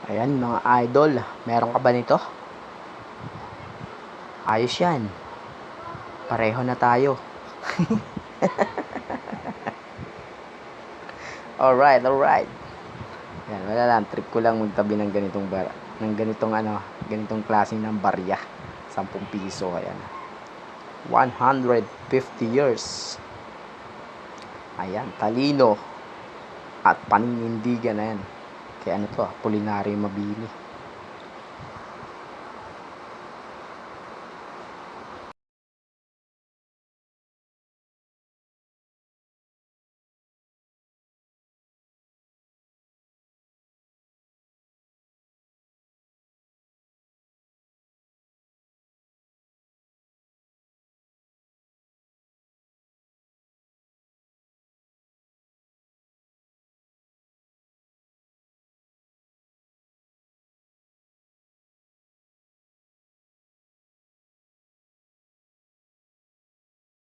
Ayan mga idol, meron ka ba nito? Ayos yan. Pareho na tayo. Alright. Yan, wala lang, trip ko lang magtabi ng ganitong ganitong klaseng ng barya. 10 piso, ayan. 150 years. Ayan, talino at paninindigan na yan. Kaya ano to, Apolinario Mabini.